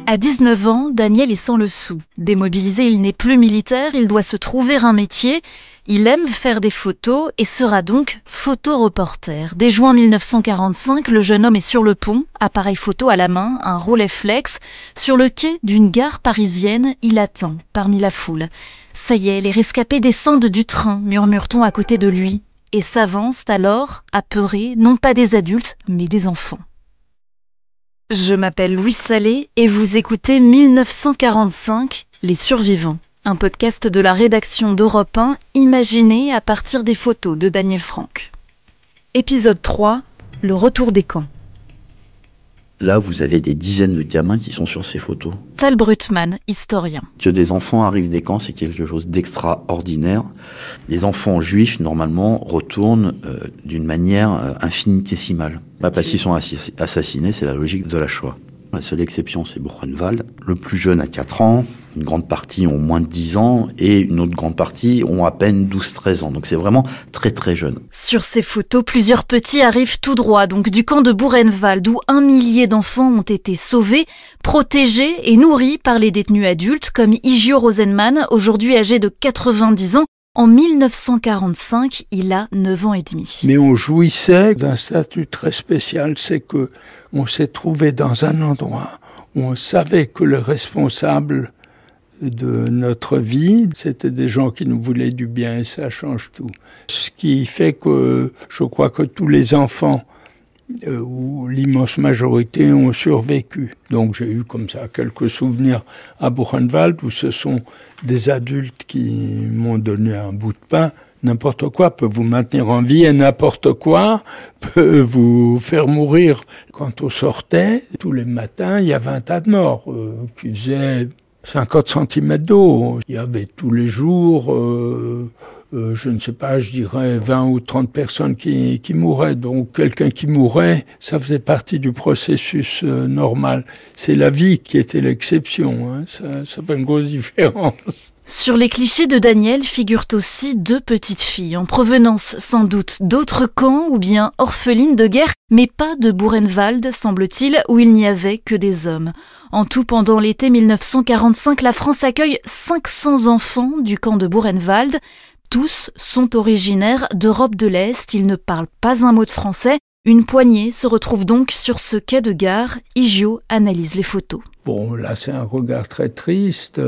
À 19 ans, Daniel est sans le sou. Démobilisé, il n'est plus militaire, il doit se trouver un métier. Il aime faire des photos et sera donc photoreporter. Dès juin 1945, le jeune homme est sur le pont, appareil photo à la main, un Rolleiflex. Sur le quai d'une gare parisienne, il attend, parmi la foule. Ça y est, les rescapés descendent du train, murmure-t-on à côté de lui, et s'avancent alors, apeurés, non pas des adultes, mais des enfants. Je m'appelle Louise Salé et vous écoutez 1945, Les Survivants, un podcast de la rédaction d'Europe 1 imaginé à partir des photos de Daniel Franck. Épisode 3, le retour des camps. Là, vous avez des dizaines de gamins qui sont sur ces photos. Tal Brutman, historien. Que des enfants arrivent des camps, c'est quelque chose d'extraordinaire. Les enfants juifs, normalement, retournent d'une manière infinitésimale. Pas parce qu'ils sont assassinés, c'est la logique de la Shoah. La seule exception, c'est Buchenwald. Le plus jeune a 4 ans, une grande partie ont moins de 10 ans et une autre grande partie ont à peine 12-13 ans. Donc c'est vraiment très très jeune. Sur ces photos, plusieurs petits arrivent tout droit, donc du camp de Buchenwald, où 1 millier d'enfants ont été sauvés, protégés et nourris par les détenus adultes, comme Igio Rosenman, aujourd'hui âgé de 90 ans. En 1945, il a 9 ans et demi. Mais on jouissait d'un statut très spécial, c'est que on s'est trouvé dans un endroit où on savait que le responsable de notre vie, c'était des gens qui nous voulaient du bien et ça change tout. Ce qui fait que je crois que tous les enfants, ou l'immense majorité, ont survécu. Donc j'ai eu comme ça quelques souvenirs à Buchenwald où ce sont des adultes qui m'ont donné un bout de pain. N'importe quoi peut vous maintenir en vie et n'importe quoi peut vous faire mourir. Quand on sortait, tous les matins, il y avait un tas de morts qui faisaient 50 cm d'eau. Il y avait tous les jours, je ne sais pas, je dirais 20 ou 30 personnes qui mouraient. Donc quelqu'un qui mourait, ça faisait partie du processus normal. C'est la vie qui était l'exception, hein. Ça fait une grosse différence. Sur les clichés de Daniel figurent aussi 2 petites filles, en provenance sans doute d'autres camps ou bien orphelines de guerre, mais pas de Buchenwald, semble-t-il, où il n'y avait que des hommes. En tout, pendant l'été 1945, la France accueille 500 enfants du camp de Buchenwald. Tous sont originaires d'Europe de l'Est, ils ne parlent pas un mot de français. Une poignée se retrouve donc sur ce quai de gare. Igio analyse les photos. Bon, là c'est un regard très triste,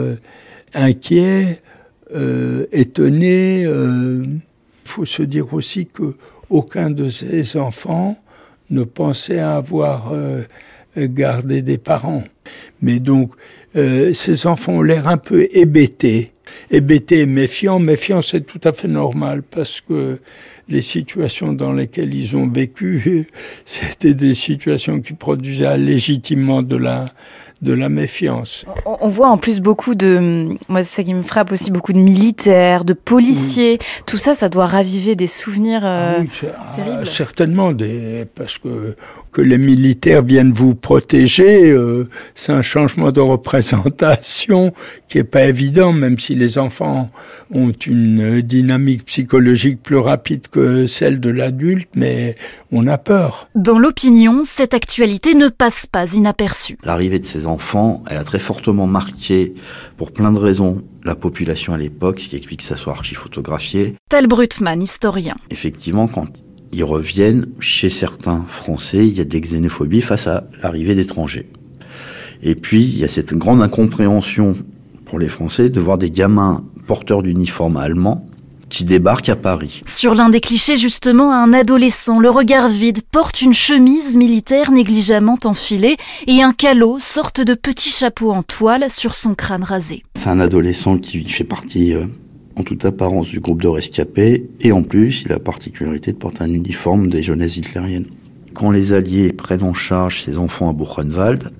inquiet, étonné. Il faut se dire aussi qu'aucun de ces enfants ne pensait avoir gardé des parents. Mais donc, ces enfants ont l'air un peu hébétés. Hébétés et méfiants. Méfiants, c'est tout à fait normal parce que les situations dans lesquelles ils ont vécu, c'était des situations qui produisaient légitimement de la méfiance. On voit en plus beaucoup moi c'est ça qui me frappe aussi, beaucoup de militaires, de policiers. Tout ça, ça doit raviver des souvenirs terribles. Certainement, parce que les militaires viennent vous protéger, c'est un changement de représentation qui est pas évident, même si les enfants ont une dynamique psychologique plus rapide que celle de l'adulte, mais on a peur. Dans l'opinion, cette actualité ne passe pas inaperçue. L'arrivée de ces enfants, elle a très fortement marqué, pour plein de raisons, la population à l'époque, ce qui explique que ça soit archi-photographié. Tal Brutman, historien. Effectivement, quand ils reviennent, chez certains Français, il y a de l'exénophobie face à l'arrivée d'étrangers. Et puis, il y a cette grande incompréhension pour les Français de voir des gamins porteurs d'uniformes allemands qui débarquent à Paris. Sur l'un des clichés, justement, un adolescent, le regard vide, porte une chemise militaire négligemment enfilée et un calot, sorte de petit chapeau en toile, sur son crâne rasé. C'est un adolescent qui fait partie, en toute apparence, du groupe de rescapés, et en plus, il a la particularité de porter un uniforme des jeunesses hitlériennes. Quand les Alliés prennent en charge ces enfants à Buchenwald,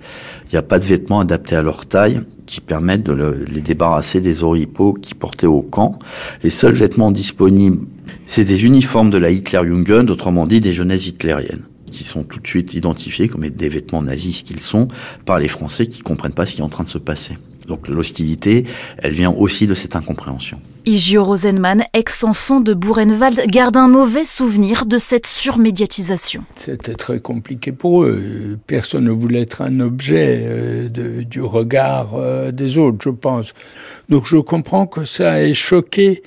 il n'y a pas de vêtements adaptés à leur taille qui permettent de les débarrasser des oripeaux qu'ils portaient au camp. Les seuls vêtements disponibles, c'est des uniformes de la Hitlerjugend, autrement dit des jeunesses hitlériennes, qui sont tout de suite identifiés comme des vêtements nazis qu'ils sont par les Français qui ne comprennent pas ce qui est en train de se passer. Donc l'hostilité, elle vient aussi de cette incompréhension. Igio Rosenman, ex-enfant de Buchenwald, garde un mauvais souvenir de cette surmédiatisation. C'était très compliqué pour eux. Personne ne voulait être un objet du regard des autres, je pense. Donc je comprends que ça ait choqué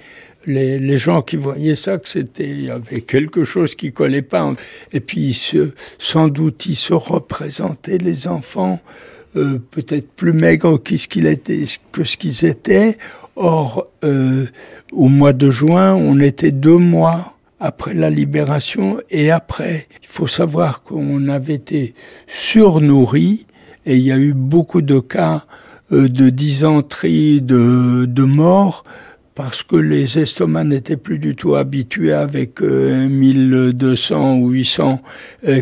les gens qui voyaient ça, il y avait quelque chose qui collait pas. Et puis sans doute ils se représentaient les enfants peut-être plus maigres que ce qu'ils étaient. Or, au mois de juin, on était 2 mois après la libération et après. Il faut savoir qu'on avait été surnourris et il y a eu beaucoup de cas de dysenterie, de morts, parce que les estomacs n'étaient plus du tout habitués avec 1200 ou 800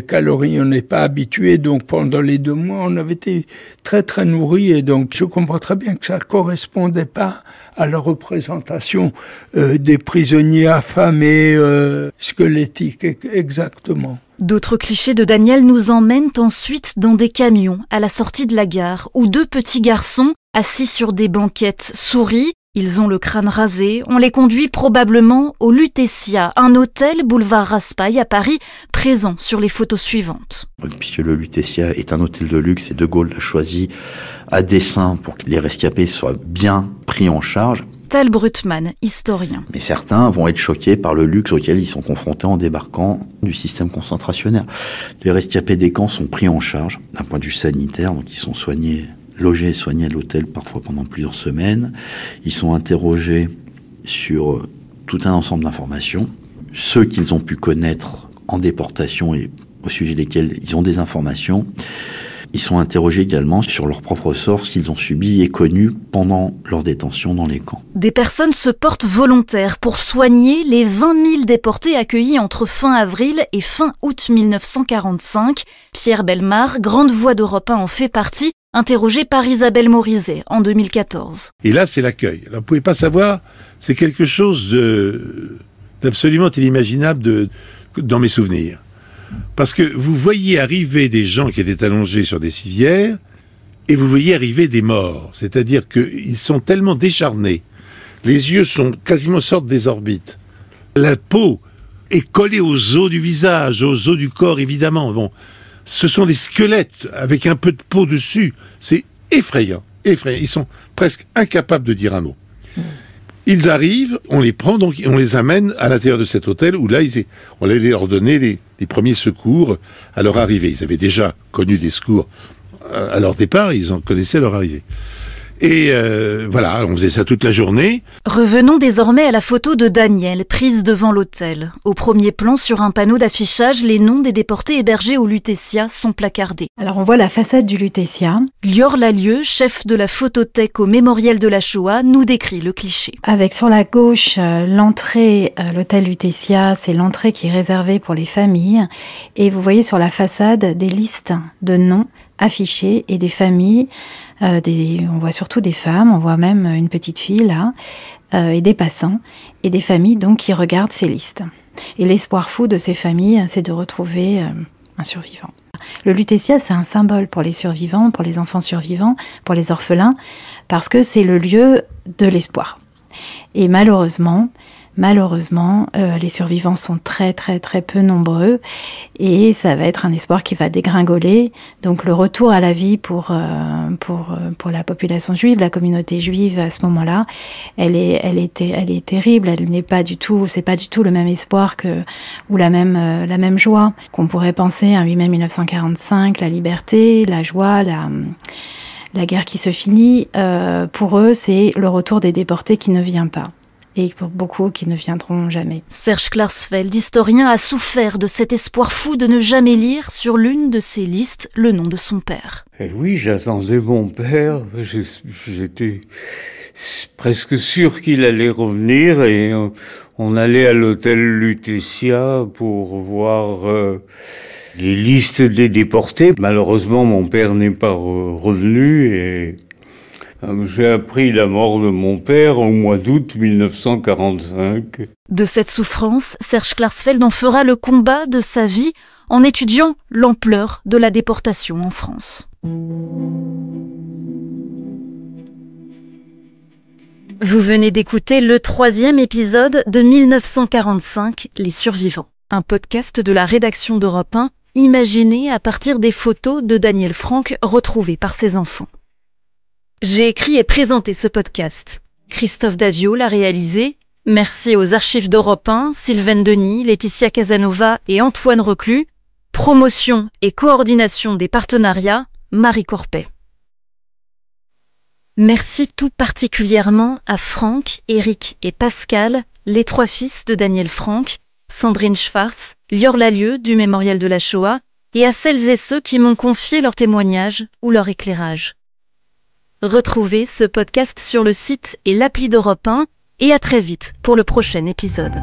calories. On n'est pas habitué, donc pendant les 2 mois, on avait été très très nourris. Et donc je comprends très bien que ça ne correspondait pas à la représentation des prisonniers affamés, squelettiques, exactement. D'autres clichés de Daniel nous emmènent ensuite dans des camions à la sortie de la gare, où 2 petits garçons, assis sur des banquettes, sourient. Ils ont le crâne rasé, on les conduit probablement au Lutetia, un hôtel boulevard Raspail à Paris, présent sur les photos suivantes. Puisque le Lutetia est un hôtel de luxe et De Gaulle l'a choisi à dessein pour que les rescapés soient bien pris en charge. Tal Brutman, historien. Mais certains vont être choqués par le luxe auquel ils sont confrontés en débarquant du système concentrationnaire. Les rescapés des camps sont pris en charge d'un point de vue sanitaire, donc ils sont soignés, logés et soignés à l'hôtel parfois pendant plusieurs semaines. Ils sont interrogés sur tout un ensemble d'informations, ceux qu'ils ont pu connaître en déportation et au sujet desquels ils ont des informations. Ils sont interrogés également sur leur propre sort, ce qu'ils ont subi et connu pendant leur détention dans les camps. Des personnes se portent volontaires pour soigner les 20 000 déportés accueillis entre fin avril et fin août 1945. Pierre Bellemare, grande voix d'Europe 1, en fait partie, interrogé par Isabelle Morizet en 2014. Et là, c'est l'accueil. Alors, vous ne pouvez pas savoir, c'est quelque chose d'absolument inimaginable dans mes souvenirs. Parce que vous voyez arriver des gens qui étaient allongés sur des civières et vous voyez arriver des morts. C'est-à-dire qu'ils sont tellement décharnés. Les yeux sont quasiment sortent des orbites. La peau est collée aux os du visage, aux os du corps, évidemment. Bon, ce sont des squelettes avec un peu de peau dessus. C'est effrayant, effrayant. Ils sont presque incapables de dire un mot. Ils arrivent, on les prend, donc on les amène à l'intérieur de cet hôtel où là, on allait leur donner les premiers secours à leur arrivée. Ils avaient déjà connu des secours à leur départ, ils en connaissaient à leur arrivée. Et voilà, on faisait ça toute la journée. Revenons désormais à la photo de Daniel, prise devant l'hôtel. Au premier plan, sur un panneau d'affichage, les noms des déportés hébergés au Lutetia sont placardés. Alors on voit la façade du Lutetia. Lior Lalieu, chef de la photothèque au mémorial de la Shoah, nous décrit le cliché. Avec sur la gauche, l'entrée, l'hôtel Lutetia, c'est l'entrée qui est réservée pour les familles. Et vous voyez sur la façade des listes de noms affichés et des familles. On voit surtout des femmes, on voit même une petite fille là, et des passants, et des familles donc qui regardent ces listes. Et l'espoir fou de ces familles, c'est de retrouver un survivant. Le Lutetia, c'est un symbole pour les survivants, pour les enfants survivants, pour les orphelins, parce que c'est le lieu de l'espoir. Et malheureusement, les survivants sont très très très peu nombreux et ça va être un espoir qui va dégringoler. Donc le retour à la vie pour la population juive, la communauté juive à ce moment-là, elle est terrible. Elle n'est pas du tout, c'est pas du tout le même espoir ou la même joie qu'on pourrait penser à 8 mai 1945, la liberté, la joie, la guerre qui se finit. Pour eux, c'est le retour des déportés qui ne vient pas. Et pour beaucoup qui ne viendront jamais. Serge Klarsfeld, historien, a souffert de cet espoir fou de ne jamais lire sur l'une de ses listes le nom de son père. Et oui, j'attendais mon père, j'étais presque sûr qu'il allait revenir et on allait à l'hôtel Lutetia pour voir les listes des déportés. Malheureusement, mon père n'est pas revenu et j'ai appris la mort de mon père au mois d'août 1945. De cette souffrance, Serge Klarsfeld en fera le combat de sa vie en étudiant l'ampleur de la déportation en France. Vous venez d'écouter le 3e épisode de 1945, Les Survivants, un podcast de la rédaction d'Europe 1, imaginé à partir des photos de Daniel Franck retrouvées par ses enfants. J'ai écrit et présenté ce podcast. Christophe Davio l'a réalisé. Merci aux archives d'Europe 1, Sylvaine Denis, Laetitia Casanova et Antoine Reclus. Promotion et coordination des partenariats, Marie Corpet. Merci tout particulièrement à Franck, Éric et Pascal, les 3 fils de Daniel Franck, Sandrine Schwartz, Lior Lalieu du Mémorial de la Shoah, et à celles et ceux qui m'ont confié leur témoignage ou leur éclairage. Retrouvez ce podcast sur le site et l'appli d'Europe 1 et à très vite pour le prochain épisode.